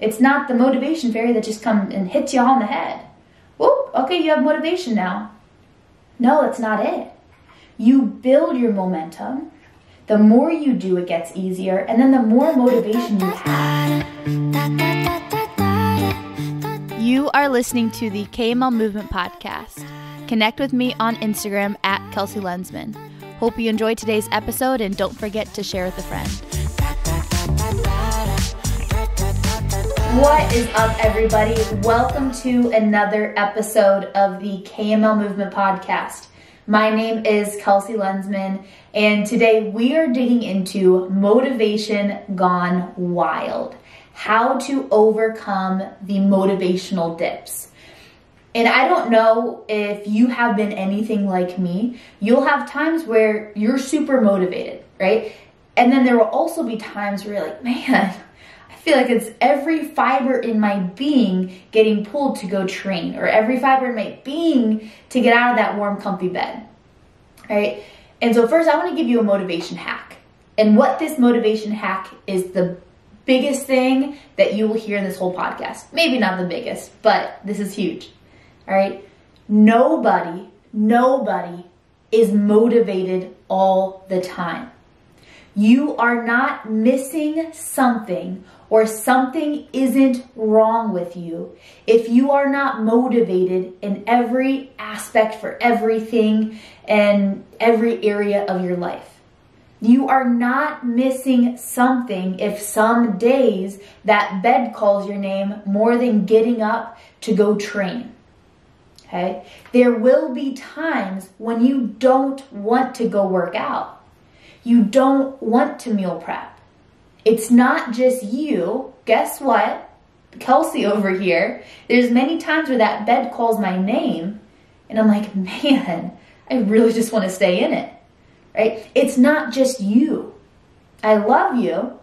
It's not the motivation fairy that just comes and hits you on the head. Whoop, okay, you have motivation now. No, that's not it. You build your momentum. The more you do, it gets easier, and then the more motivation you have. You are listening to the KML Movement Podcast. Connect with me on Instagram at Kelsey Lensman. Hope you enjoyed today's episode, and don't forget to share with a friend. What is up, everybody? Welcome to another episode of the KML Movement Podcast. My name is Kelsey Lensman, and today we are digging into motivation gone wild. How to overcome the motivational dips. And I don't know if you have been anything like me. You'll have times where you're super motivated, right? And then there will also be times where you're like, man, I feel like it's every fiber in my being getting pulled to go train, or every fiber in my being to get out of that warm, comfy bed, right? And so first I want to give you a motivation hack. And what this motivation hack is the biggest thing that you will hear in this whole podcast. Maybe not the biggest, but this is huge, all right? Nobody is motivated all the time. You are not missing something, or something isn't wrong with you if you are not motivated in every aspect for everything and every area of your life. You are not missing something if some days that bed calls your name more than getting up to go train. Okay? There will be times when you don't want to go work out. You don't want to meal prep. It's not just you. Guess what? Kelsey over here. There's many times where that bed calls my name and I'm like, man, I really just want to stay in it, right? It's not just you. I love you,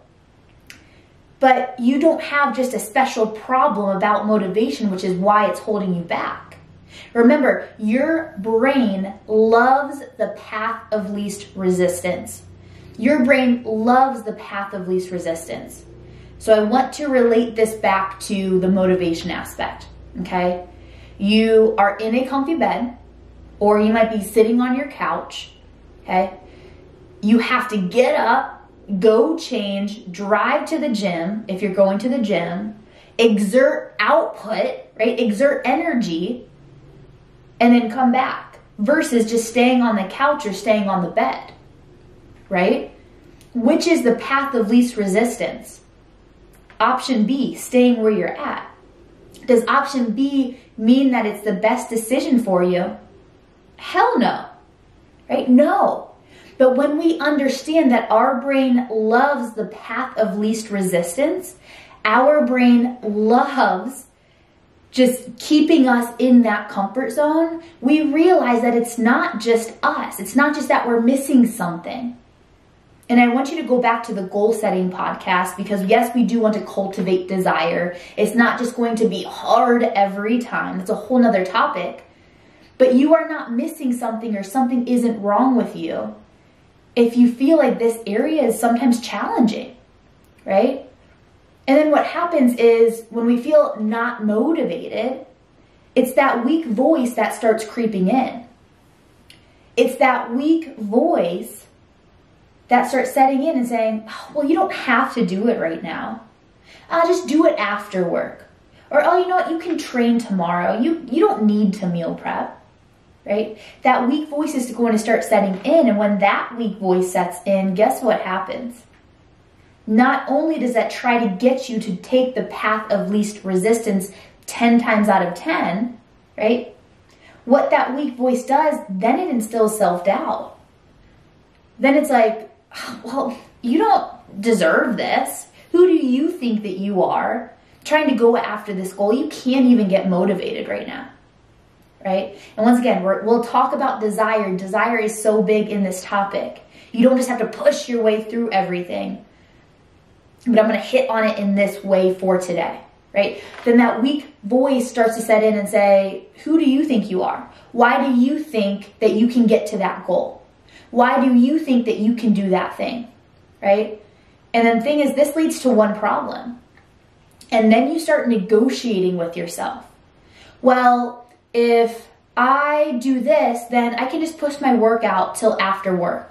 but you don't have just a special problem about motivation, which is why it's holding you back. Remember, your brain loves the path of least resistance. Your brain loves the path of least resistance. So I want to relate this back to the motivation aspect, okay? You are in a comfy bed, or you might be sitting on your couch, okay? You have to get up, go change, drive to the gym if you're going to the gym, exert output, right? Exert energy, and then come back, versus just staying on the couch or staying on the bed. Right? Which is the path of least resistance? Option B, staying where you're at. Does option B mean that it's the best decision for you? Hell no. Right? No. But when we understand that our brain loves the path of least resistance, our brain loves just keeping us in that comfort zone, we realize that it's not just us. It's not just that we're missing something. And I want you to go back to the goal setting podcast, because yes, we do want to cultivate desire. It's not just going to be hard every time. That's a whole nother topic. But you are not missing something, or something isn't wrong with you if you feel like this area is sometimes challenging, right? And then what happens is when we feel not motivated, it's that weak voice that starts creeping in. It's that weak voice that starts setting in and saying, oh, well, you don't have to do it right now. I'll just do it after work. Or, oh, you know what, you can train tomorrow. You don't need to meal prep, right? That weak voice is going to start setting in. And when that weak voice sets in, guess what happens? Not only does that try to get you to take the path of least resistance 10 times out of 10, right? What that weak voice does, then it instills self-doubt. Then it's like, well, you don't deserve this. Who do you think that you are trying to go after this goal? You can't even get motivated right now, right? And once again, we'll talk about desire. Desire is so big in this topic. You don't just have to push your way through everything. But I'm going to hit on it in this way for today, right? Then that weak voice starts to set in and say, who do you think you are? Why do you think that you can get to that goal? Why do you think that you can do that thing, right? And then the thing is, this leads to one problem. And then you start negotiating with yourself. Well, if I do this, then I can just push my workout till after work.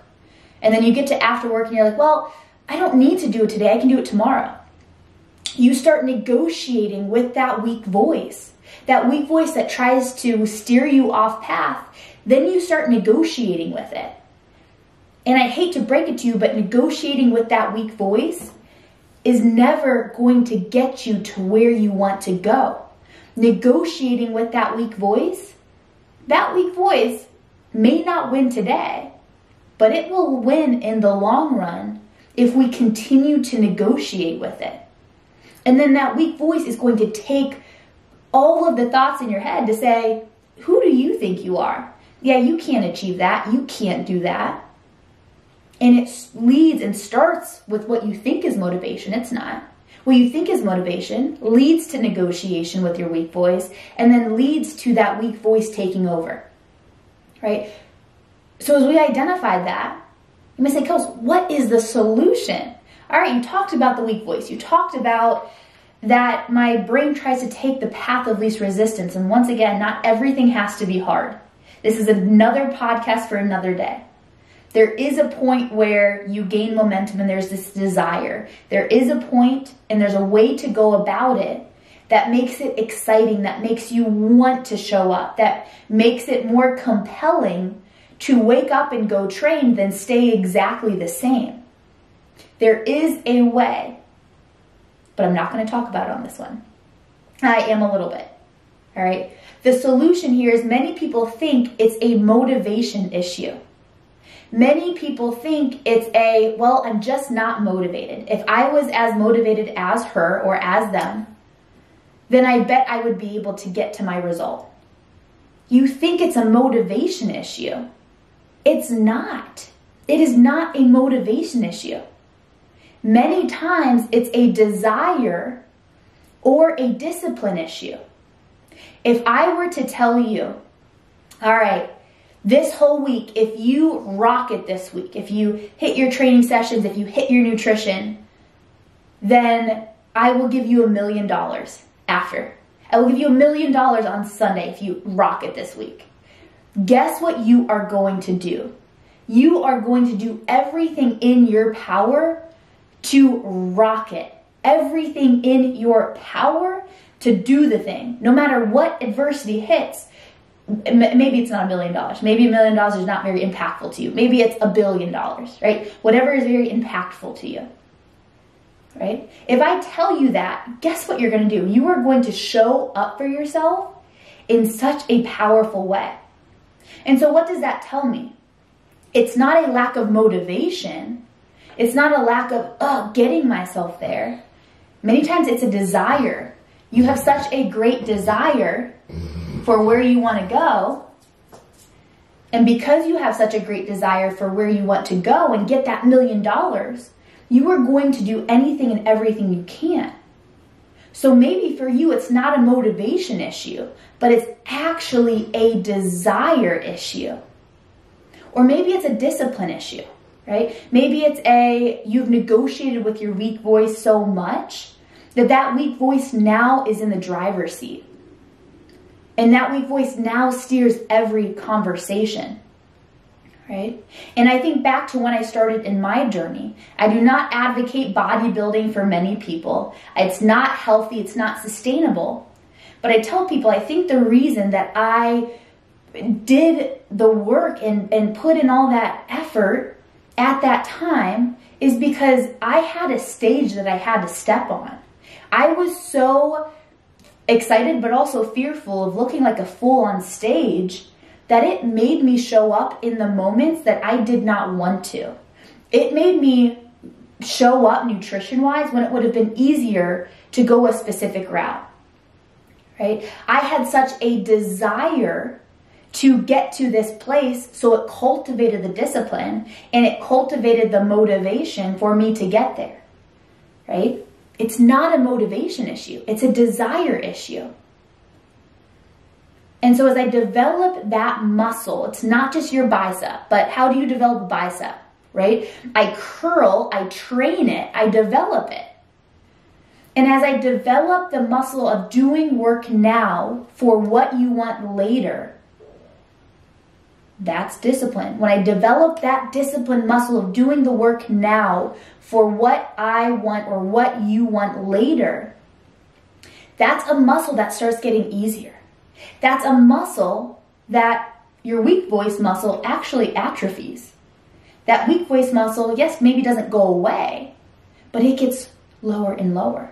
And then you get to after work and you're like, well, I don't need to do it today. I can do it tomorrow. You start negotiating with that weak voice that tries to steer you off path. Then you start negotiating with it. And I hate to break it to you, but negotiating with that weak voice is never going to get you to where you want to go. Negotiating with that weak voice may not win today, but it will win in the long run if we continue to negotiate with it. And then that weak voice is going to take all of the thoughts in your head to say, who do you think you are? Yeah, you can't achieve that. You can't do that. And it leads and starts with what you think is motivation. It's not. What you think is motivation leads to negotiation with your weak voice, and then leads to that weak voice taking over, right? So as we identified that, you may say, Kels, what is the solution? All right, you talked about the weak voice. You talked about that my brain tries to take the path of least resistance. And once again, not everything has to be hard. This is another podcast for another day. There is a point where you gain momentum and there's this desire. There is a point and there's a way to go about it that makes it exciting, that makes you want to show up, that makes it more compelling to wake up and go train than stay exactly the same. There is a way, but I'm not going to talk about it on this one. I am a little bit. All right. The solution here is many people think it's a motivation issue. Many people think it's well, I'm just not motivated. If I was as motivated as her or as them, then I bet I would be able to get to my result. You think it's a motivation issue. It's not. It is not a motivation issue. Many times it's a desire or a discipline issue. If I were to tell you, all right, this whole week, if you rock it this week, if you hit your training sessions, if you hit your nutrition, then I will give you $1 million after. I will give you $1 million on Sunday if you rock it this week. Guess what you are going to do? You are going to do everything in your power to rock it. Everything in your power to do the thing. No matter what adversity hits. Maybe it's not $1 million. Maybe $1 million is not very impactful to you. Maybe it's $1 billion, right? Whatever is very impactful to you, right? If I tell you that, guess what you're going to do? You are going to show up for yourself in such a powerful way. And so what does that tell me? It's not a lack of motivation. It's not a lack of getting myself there. Many times it's a desire. You have such a great desire for where you want to go. And because you have such a great desire for where you want to go and get that $1 million, you are going to do anything and everything you can. So maybe for you, it's not a motivation issue, but it's actually a desire issue. Or maybe it's a discipline issue, right? Maybe it's you've negotiated with your weak voice so much that weak voice now is in the driver's seat. And that weak voice now steers every conversation, right? And I think back to when I started in my journey. I do not advocate bodybuilding for many people. It's not healthy. It's not sustainable. But I tell people, I think the reason that I did the work and put in all that effort at that time is because I had a stage that I had to step on. I was so excited but also fearful of looking like a fool on stage that it made me show up in the moments that I did not want to. It made me show up nutrition-wise when it would have been easier to go a specific route, right? I had such a desire to get to this place, so it cultivated the discipline and it cultivated the motivation for me to get there, right? It's not a motivation issue. It's a desire issue. And so as I develop that muscle, it's not just your bicep, but how do you develop a bicep, right? I curl, I train it, I develop it. And as I develop the muscle of doing work now for what you want later, that's discipline. When I develop that discipline muscle of doing the work now for what I want or what you want later, that's a muscle that starts getting easier. That's a muscle that your weak voice muscle actually atrophies. That weak voice muscle, yes, maybe doesn't go away, but it gets lower and lower.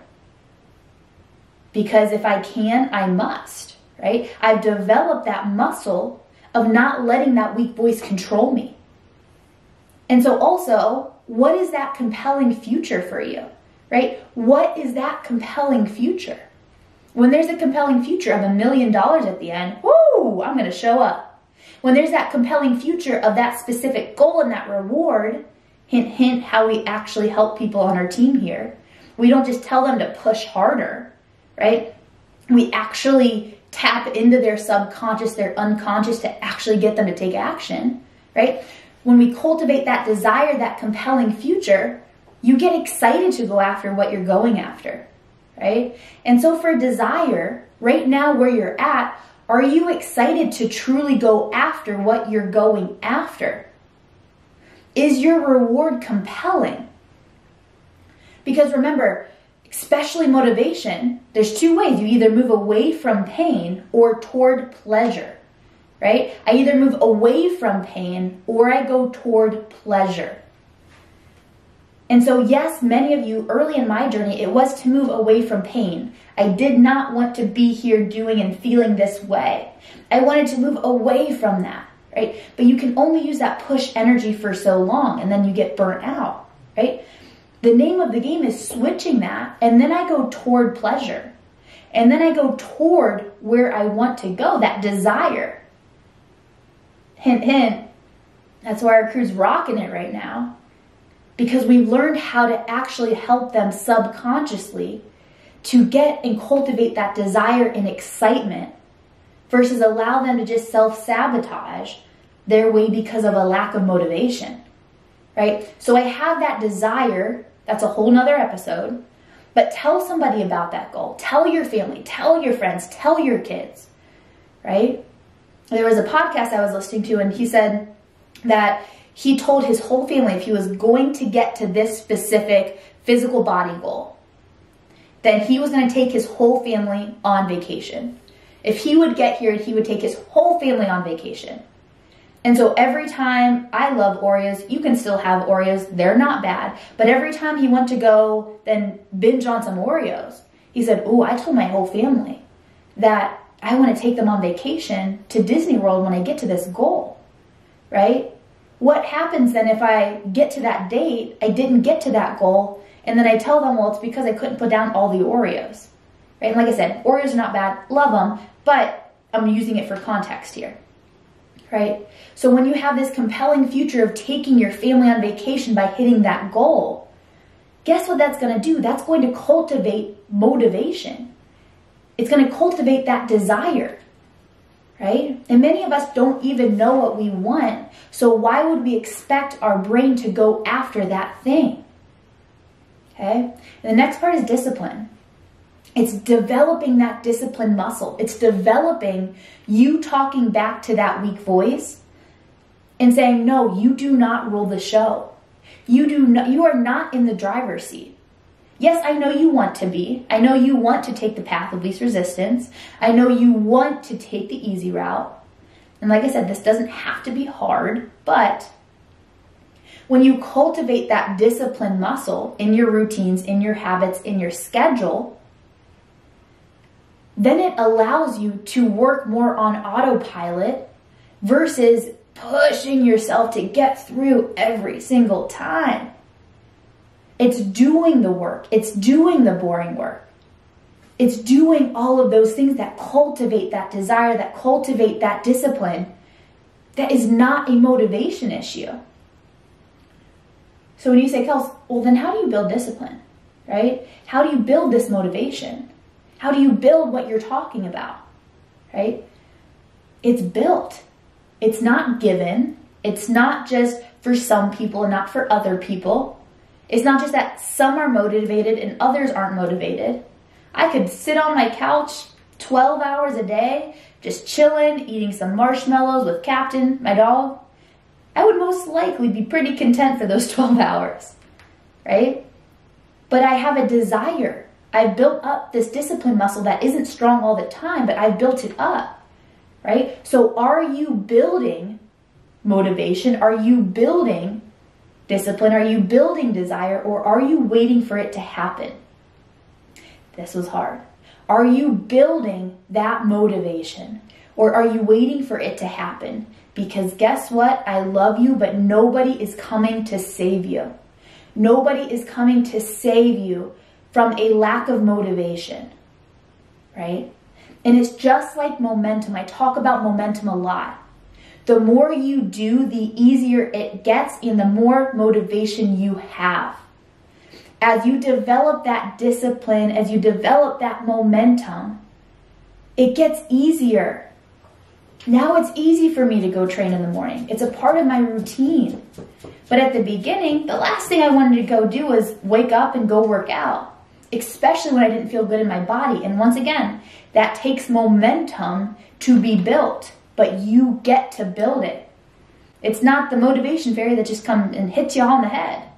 Because if I can, I must, right? I've developed that muscle of not letting that weak voice control me. And so also, what is that compelling future for you, right? What is that compelling future? When there's a compelling future of $1 million at the end, woo, I'm going to show up. When there's that compelling future of that specific goal and that reward, hint, hint, how we actually help people on our team here. We don't just tell them to push harder, right? We actually tap into their subconscious, their unconscious to actually get them to take action, right? When we cultivate that desire, that compelling future, you get excited to go after what you're going after, right? And so for desire, right now where you're at, are you excited to truly go after what you're going after? Is your reward compelling? Because remember, especially motivation, there's two ways. You either move away from pain or toward pleasure, right? I either move away from pain or I go toward pleasure. And so yes, many of you early in my journey, it was to move away from pain. I did not want to be here doing and feeling this way. I wanted to move away from that, right? But you can only use that push energy for so long and then you get burnt out, right? The name of the game is switching that, and then I go toward pleasure. And then I go toward where I want to go, that desire. Hint, hint. That's why our crew's rocking it right now. Because we've learned how to actually help them subconsciously to get and cultivate that desire and excitement versus allow them to just self-sabotage their way because of a lack of motivation, right? So I have that desire. That's a whole nother episode. But tell somebody about that goal. Tell your family, tell your friends, tell your kids, right? There was a podcast I was listening to and he said that he told his whole family if he was going to get to this specific physical body goal, then he was going to take his whole family on vacation. If he would get here, he would take his whole family on vacation. And so every time, I love Oreos, you can still have Oreos, they're not bad. But every time he went to go then binge on some Oreos, he said, oh, I told my whole family that I want to take them on vacation to Disney World when I get to this goal, right? What happens then if I get to that date, I didn't get to that goal, and then I tell them, well, it's because I couldn't put down all the Oreos, right? And like I said, Oreos are not bad, love them, but I'm using it for context here. Right? So when you have this compelling future of taking your family on vacation by hitting that goal, guess what that's going to do? That's going to cultivate motivation. It's going to cultivate that desire, right? And many of us don't even know what we want. So why would we expect our brain to go after that thing? Okay? And the next part is discipline. It's developing that discipline muscle. It's developing you talking back to that weak voice and saying, no, you do not rule the show. You are not in the driver's seat. Yes, I know you want to be. I know you want to take the path of least resistance. I know you want to take the easy route. And like I said, this doesn't have to be hard, but when you cultivate that discipline muscle in your routines, in your habits, in your schedule, then it allows you to work more on autopilot versus pushing yourself to get through every single time. It's doing the work. It's doing the boring work. It's doing all of those things that cultivate that desire, that cultivate that discipline. That is not a motivation issue. So when you say, Kels, well, then how do you build discipline, right? How do you build this motivation? How do you build what you're talking about, right? It's built. It's not given. It's not just for some people and not for other people. It's not just that some are motivated and others aren't motivated. I could sit on my couch 12 hours a day, just chilling, eating some marshmallows with Captain, my dog. I would most likely be pretty content for those 12 hours, right? But I have a desire. I've built up this discipline muscle that isn't strong all the time, but I've built it up, right? So are you building motivation? Are you building discipline? Are you building desire, or are you waiting for it to happen? This was hard. Are you building that motivation, or are you waiting for it to happen? Because guess what? I love you, but nobody is coming to save you. Nobody is coming to save you from a lack of motivation, right? And it's just like momentum. I talk about momentum a lot. The more you do, the easier it gets and the more motivation you have. As you develop that discipline, as you develop that momentum, it gets easier. Now it's easy for me to go train in the morning. It's a part of my routine. But at the beginning, the last thing I wanted to go do was wake up and go work out, especially when I didn't feel good in my body. And once again, that takes momentum to be built, but you get to build it. It's not the motivation fairy that just comes and hits you on the head.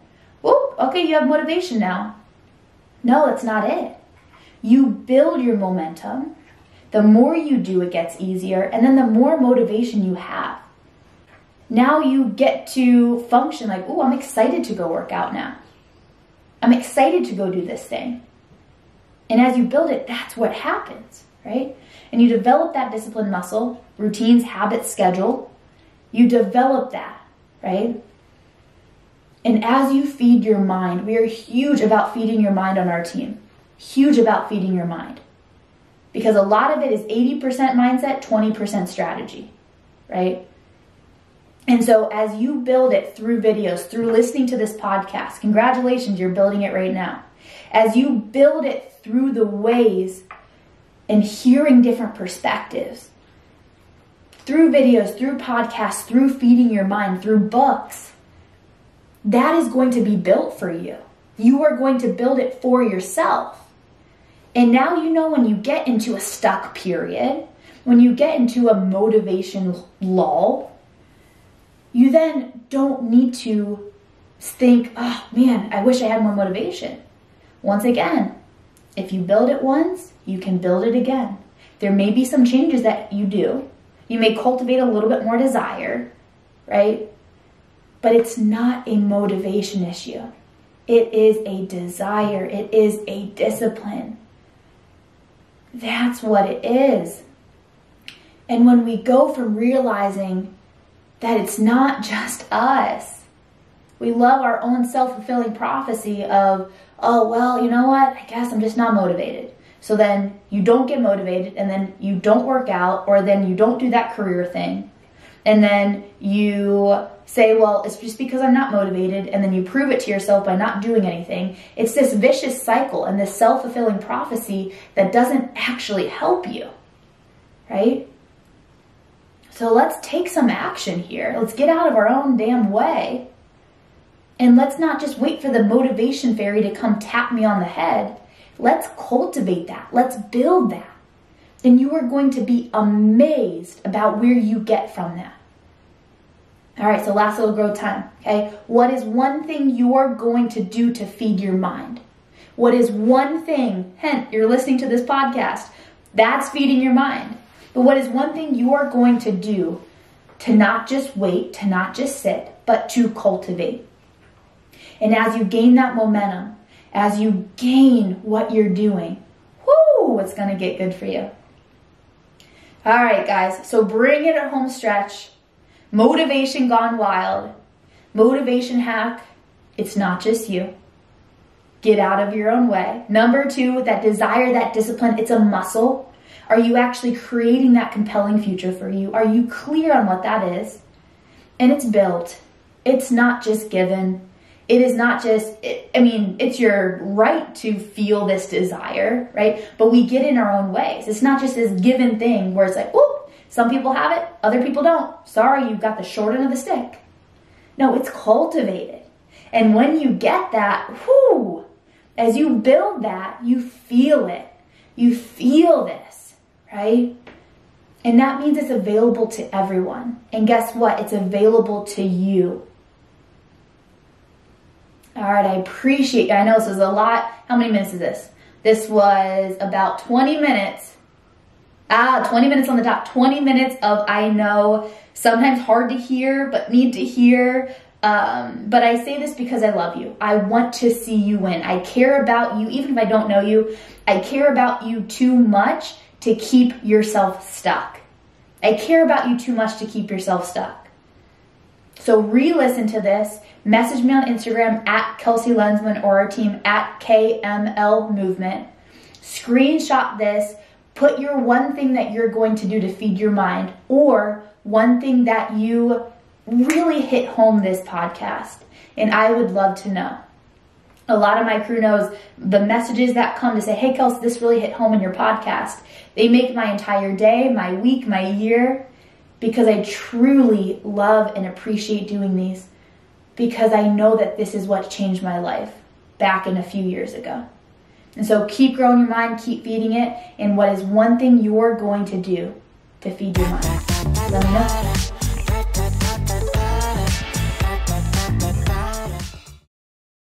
Whoop, okay, you have motivation now. No, that's not it. You build your momentum. The more you do, it gets easier, and then the more motivation you have. Now you get to function like, oh, I'm excited to go work out now. I'm excited to go do this thing. And as you build it, that's what happens, right? And you develop that discipline muscle, routines, habits, schedule. You develop that, right? And as you feed your mind, we are huge about feeding your mind on our team. Huge about feeding your mind. Because a lot of it is 80% mindset, 20% strategy, right? And so as you build it through videos, through listening to this podcast, congratulations, you're building it right now. As you build it through the ways and hearing different perspectives, through videos, through podcasts, through feeding your mind, through books, that is going to be built for you. You are going to build it for yourself. And now you know when you get into a stuck period, when you get into a motivation lull, you then don't need to think, oh man, I wish I had more motivation. Once again, if you build it once, you can build it again. There may be some changes that you do. You may cultivate a little bit more desire, right? But it's not a motivation issue. It is a desire. It is a discipline. That's what it is. And when we go from realizing that it's not just us, we love our own self-fulfilling prophecy of, oh, well, you know what? I guess I'm just not motivated. So then you don't get motivated, and then you don't work out, or then you don't do that career thing. And then you say, well, it's just because I'm not motivated, and then you prove it to yourself by not doing anything. It's this vicious cycle and this self-fulfilling prophecy that doesn't actually help you, right? So let's take some action here. Let's get out of our own damn way. And let's not just wait for the motivation fairy to come tap me on the head. Let's cultivate that. Let's build that. And you are going to be amazed about where you get from that. All right, so last little growth time, okay? What is one thing you're going to do to feed your mind? What is one thing, hint, you're listening to this podcast, that's feeding your mind. But what is one thing you are going to do to not just wait, to not just sit, but to cultivate? And as you gain that momentum, as you gain what you're doing, whoo, it's going to get good for you. All right, guys, so bring it at home stretch. Motivation gone wild. Motivation hack, it's not just you. Get out of your own way. Number 2, that desire, that discipline, it's a muscle. Are you actually creating that compelling future for you? Are you clear on what that is? And it's built. It's not just given. It is not just, it's your right to feel this desire, right? But we get in our own ways. It's not just this given thing where it's like, whoop, some people have it, other people don't. Sorry, you got the short end of the stick. No, it's cultivated. And when you get that, whoo, as you build that, you feel it. You feel this, right? And that means it's available to everyone. And guess what? It's available to you. All right, I appreciate you. I know this is a lot. How many minutes is this? This was about 20 minutes. 20 minutes on the dot. 20 minutes of, I know, sometimes hard to hear, but need to hear. But I say this because I love you. I want to see you win. I care about you, even if I don't know you. I care about you too much to keep yourself stuck. I care about you too much to keep yourself stuck. So re-listen to this. Message me on Instagram at Kelsey Lensman or our team at KML Movement. Screenshot this. Put your one thing that you're going to do to feed your mind, or one thing that you really hit home this podcast. And I would love to know. A lot of my crew knows the messages that come to say, hey, Kelsey, this really hit home in your podcast. They make my entire day, my week, my year, because I truly love and appreciate doing these, because I know that this is what changed my life back in a few years ago. And so keep growing your mind, keep feeding it, and what is one thing you're going to do to feed your mind? Let me know.